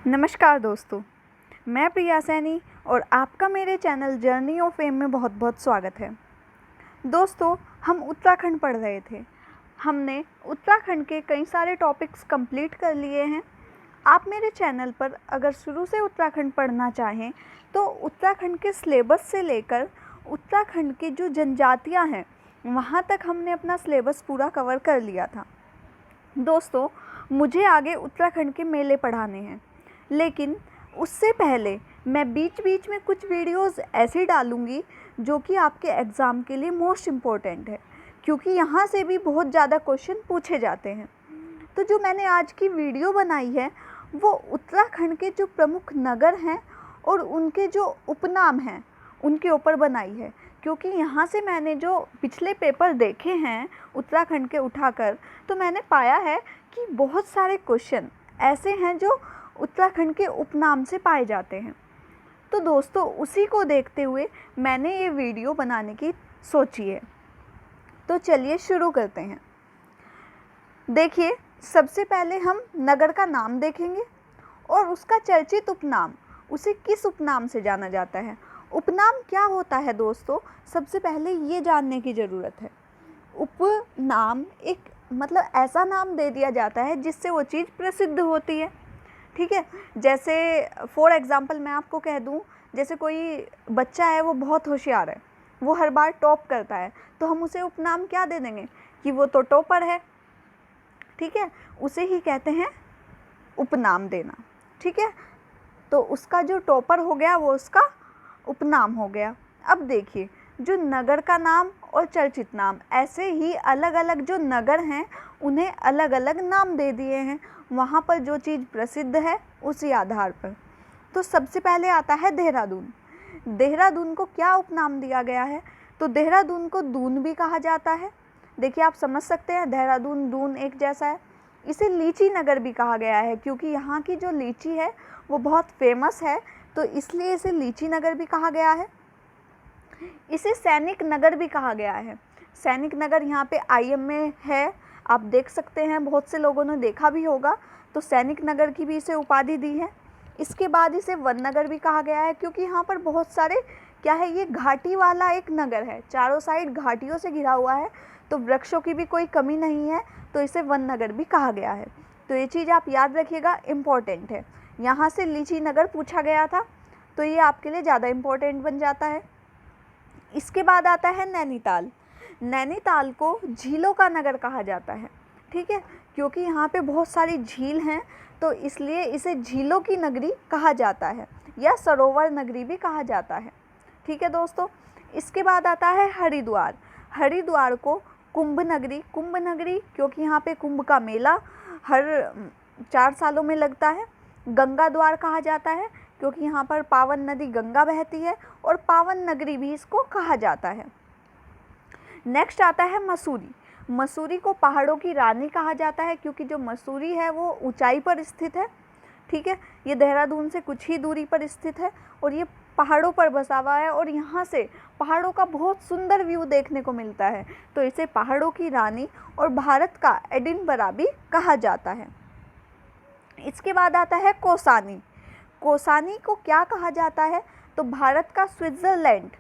नमस्कार दोस्तों, मैं प्रिया सैनी और आपका मेरे चैनल जर्नी ऑफ फेम में बहुत बहुत स्वागत है। दोस्तों, हम उत्तराखंड पढ़ रहे थे। हमने उत्तराखंड के कई सारे टॉपिक्स कंप्लीट कर लिए हैं। आप मेरे चैनल पर अगर शुरू से उत्तराखंड पढ़ना चाहें तो उत्तराखंड के सिलेबस से लेकर उत्तराखंड की जो जनजातियाँ हैं वहाँ तक हमने अपना सिलेबस पूरा कवर कर लिया था। दोस्तों, मुझे आगे उत्तराखंड के मेले पढ़ाने हैं, लेकिन उससे पहले मैं बीच बीच में कुछ वीडियोस ऐसी डालूँगी जो कि आपके एग्ज़ाम के लिए मोस्ट इम्पॉर्टेंट है, क्योंकि यहाँ से भी बहुत ज़्यादा क्वेश्चन पूछे जाते हैं। तो जो मैंने आज की वीडियो बनाई है वो उत्तराखंड के जो प्रमुख नगर हैं और उनके जो उपनाम हैं उनके ऊपर बनाई है, क्योंकि यहाँ से मैंने जो पिछले पेपर देखे हैं उत्तराखंड के उठाकर, तो मैंने पाया है कि बहुत सारे क्वेश्चन ऐसे हैं जो उत्तराखंड के उपनाम से पाए जाते हैं। तो दोस्तों, उसी को देखते हुए मैंने ये वीडियो बनाने की सोची है। तो चलिए शुरू करते हैं। देखिए, सबसे पहले हम नगर का नाम देखेंगे और उसका चर्चित उपनाम, उसे किस उपनाम से जाना जाता है। उपनाम क्या होता है दोस्तों, सबसे पहले ये जानने की ज़रूरत है। उपनाम एक मतलब ऐसा नाम दे दिया जाता है जिससे वो चीज़ प्रसिद्ध होती है। ठीक है, जैसे फॉर एग्ज़ाम्पल मैं आपको कह दूं, जैसे कोई बच्चा है वो बहुत होशियार है, वो हर बार टॉप करता है, तो हम उसे उपनाम क्या दे देंगे कि वो तो टॉपर है। ठीक है, उसे ही कहते हैं उपनाम देना। ठीक है, तो उसका जो टॉपर हो गया वो उसका उपनाम हो गया। अब देखिए, जो नगर का नाम और चर्चित नाम, ऐसे ही अलग अलग जो नगर हैं उन्हें अलग अलग नाम दे दिए हैं, वहाँ पर जो चीज़ प्रसिद्ध है उसी आधार पर। तो सबसे पहले आता है देहरादून। देहरादून को क्या उपनाम दिया गया है, तो देहरादून को दून भी कहा जाता है। देखिए, आप समझ सकते हैं देहरादून दून एक जैसा है। इसे लीची नगर भी कहा गया है, क्योंकि यहाँ की जो लीची है वो बहुत फेमस है, तो इसलिए इसे लीची नगर भी कहा गया है। इसे सैनिक नगर भी कहा गया है। सैनिक नगर यहाँ पे IM में है, आप देख सकते हैं, बहुत से लोगों ने देखा भी होगा। तो सैनिक नगर की भी इसे उपाधि दी है। इसके बाद इसे वन नगर भी कहा गया है, क्योंकि यहाँ पर बहुत सारे क्या है, ये घाटी वाला एक नगर है, चारों साइड घाटियों से घिरा हुआ है, तो वृक्षों की भी कोई कमी नहीं है, तो इसे वन नगर भी कहा गया है। तो ये चीज़ आप याद रखिएगा, इम्पॉर्टेंट है। यहाँ से लीची नगर पूछा गया था, तो ये आपके लिए ज़्यादा इम्पोर्टेंट बन जाता है। इसके बाद आता है नैनीताल। नैनीताल को झीलों का नगर कहा जाता है। ठीक है, क्योंकि यहाँ पे बहुत सारी झील हैं, तो इसलिए इसे झीलों की नगरी कहा जाता है, या सरोवर नगरी भी कहा जाता है। ठीक है दोस्तों, इसके बाद आता है हरिद्वार। हरिद्वार को कुंभ नगरी, क्योंकि यहाँ पे कुंभ का मेला हर 4 सालों में लगता है। गंगा द्वार कहा जाता है, क्योंकि यहाँ पर पावन नदी गंगा बहती है, और पावन नगरी भी इसको कहा जाता है। नेक्स्ट आता है मसूरी। मसूरी को पहाड़ों की रानी कहा जाता है, क्योंकि जो मसूरी है वो ऊंचाई पर स्थित है। ठीक है, ये देहरादून से कुछ ही दूरी पर स्थित है और ये पहाड़ों पर बसा हुआ है, और यहाँ से पहाड़ों का बहुत सुंदर व्यू देखने को मिलता है, तो इसे पहाड़ों की रानी और भारत का एडिनबरा भी कहा जाता है। इसके बाद आता है कौसानी। कौसानी को क्या कहा जाता है, तो भारत का स्विट्ज़रलैंड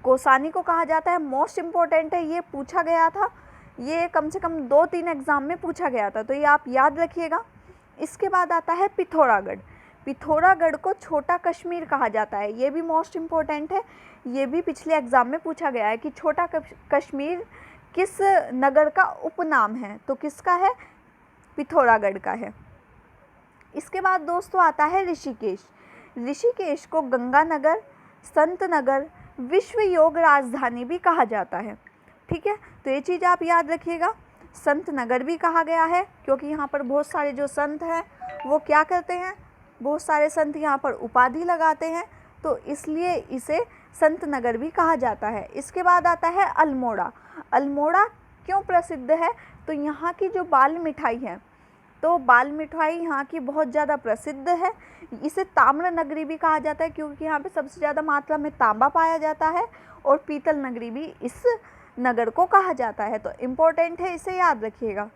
कौसानी को कहा जाता है। मोस्ट इम्पॉर्टेंट है, ये पूछा गया था, ये कम से कम 2-3 एग्ज़ाम में पूछा गया था, तो ये आप याद रखिएगा। इसके बाद आता है पिथौरागढ़। पिथौरागढ़ को छोटा कश्मीर कहा जाता है, ये भी मोस्ट इम्पॉर्टेंट है, ये भी पिछले एग्ज़ाम में पूछा गया है कि छोटा कश्मीर किस नगर का उपनाम है, तो किसका है, पिथौरागढ़ का है। इसके बाद दोस्तों आता है ऋषिकेश। ऋषिकेश को गंगा नगर, संत नगर, विश्व योग राजधानी भी कहा जाता है। ठीक है, तो ये चीज़ आप याद रखिएगा। संत नगर भी कहा गया है, क्योंकि यहाँ पर बहुत सारे जो संत हैं वो क्या करते हैं, बहुत सारे संत यहाँ पर उपाधि लगाते हैं, तो इसलिए इसे संत नगर भी कहा जाता है। इसके बाद आता है अल्मोड़ा। अल्मोड़ा क्यों प्रसिद्ध है, तो यहाँ की जो बाल मिठाई है, तो बाल मिठाई यहाँ की बहुत ज़्यादा प्रसिद्ध है। इसे ताम्र नगरी भी कहा जाता है, क्योंकि यहाँ पे सबसे ज़्यादा मात्रा में तांबा पाया जाता है, और पीतल नगरी भी इस नगर को कहा जाता है, तो इम्पोर्टेंट है, इसे याद रखिएगा।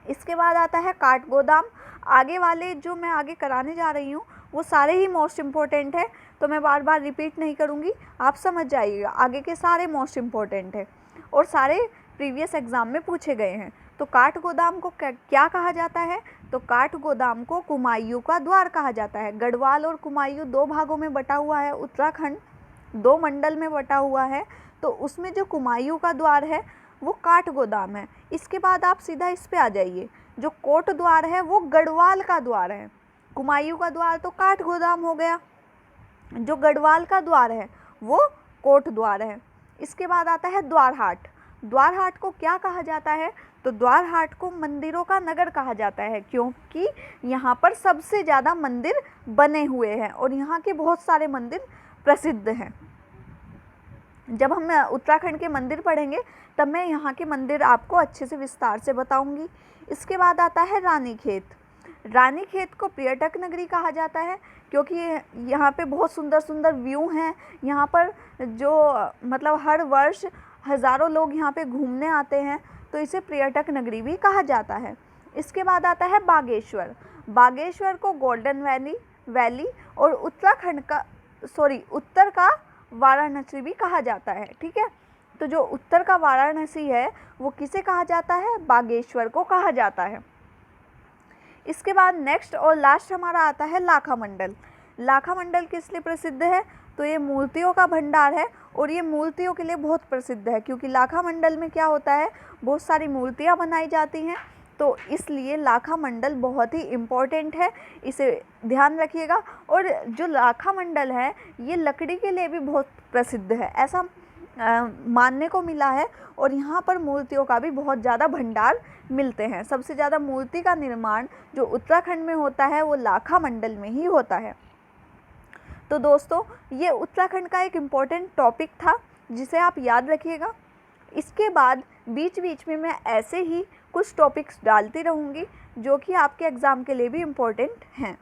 इसके बाद आता है काठगोदाम। आगे वाले जो मैं आगे कराने जा रही हूँ वो सारे ही मोस्ट इम्पॉर्टेंट है, तो मैं बार बार रिपीट नहीं करूँगी, आप समझ जाइएगा। आगे के सारे मोस्ट इम्पॉर्टेंट है और सारे प्रीवियस एग्ज़ाम में पूछे गए हैं। तो काठगोदाम को क्या कहा जाता है? तो काठगोदाम को कुमायूं का द्वार कहा जाता है। गढ़वाल और कुमायूं 2 भागों में बटा हुआ है, उत्तराखंड 2 मंडल में बटा हुआ है, तो उसमें जो कुमायूं का द्वार है वो काठगोदाम है। इसके बाद आप सीधा इस पे आ जाइए, जो कोट द्वार है वो गढ़वाल का द्वार है। कुमायूं का द्वार तो काठगोदाम हो गया, जो गढ़वाल का द्वार है वो कोट द्वार है। इसके बाद आता है द्वारहाट। द्वारहाट को क्या कहा जाता है? तो द्वारहाट को मंदिरों का नगर कहा जाता है, क्योंकि यहाँ पर सबसे ज़्यादा मंदिर बने हुए हैं और यहाँ के बहुत सारे मंदिर प्रसिद्ध हैं। जब हम उत्तराखंड के मंदिर पढ़ेंगे तब मैं यहाँ के मंदिर आपको अच्छे से विस्तार से बताऊँगी। इसके बाद आता है रानीखेत। रानीखेत को पर्यटक नगरी कहा जाता है, क्योंकि यहाँ पे बहुत सुंदर सुंदर व्यू हैं। यहाँ पर जो मतलब हर वर्ष हज़ारों लोग यहाँ पे घूमने आते हैं, तो इसे पर्यटक नगरी भी कहा जाता है। इसके बाद आता है बागेश्वर। बागेश्वर को गोल्डन वैली और उत्तर का वाराणसी भी कहा जाता है, ठीक है। तो जो उत्तर का वाराणसी है वो किसे कहा जाता है? बागेश्वर को कहा जाता है। इसके बाद नेक्स्ट और लास्ट हमारा आता है लाखा मंडल। लाखा मंडल किस लिए प्रसिद्ध है? तो ये मूर्तियों का भंडार है और ये मूर्तियों के लिए बहुत प्रसिद्ध है, क्योंकि लाखा मंडल में क्या होता है, बहुत सारी मूर्तियाँ बनाई जाती हैं, तो इसलिए लाखा मंडल बहुत ही इम्पोर्टेंट है, इसे ध्यान रखिएगा। और जो लाखा मंडल है ये लकड़ी के लिए भी बहुत प्रसिद्ध है, ऐसा मानने को मिला है, और यहाँ पर मूर्तियों का भी बहुत ज़्यादा भंडार मिलते हैं। सबसे ज़्यादा मूर्ति का निर्माण जो उत्तराखंड में होता है वो लाखा मंडल में ही होता है। तो दोस्तों ये उत्तराखंड का एक इम्पॉर्टेंट टॉपिक था जिसे आप याद रखिएगा। इसके बाद बीच बीच में मैं ऐसे ही कुछ टॉपिक्स डालती रहूँगी जो कि आपके एग्ज़ाम के लिए भी इम्पॉर्टेंट हैं।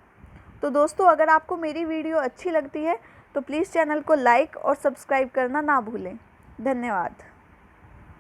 तो दोस्तों अगर आपको मेरी वीडियो अच्छी लगती है तो प्लीज़ चैनल को लाइक और सब्सक्राइब करना ना भूलें। धन्यवाद।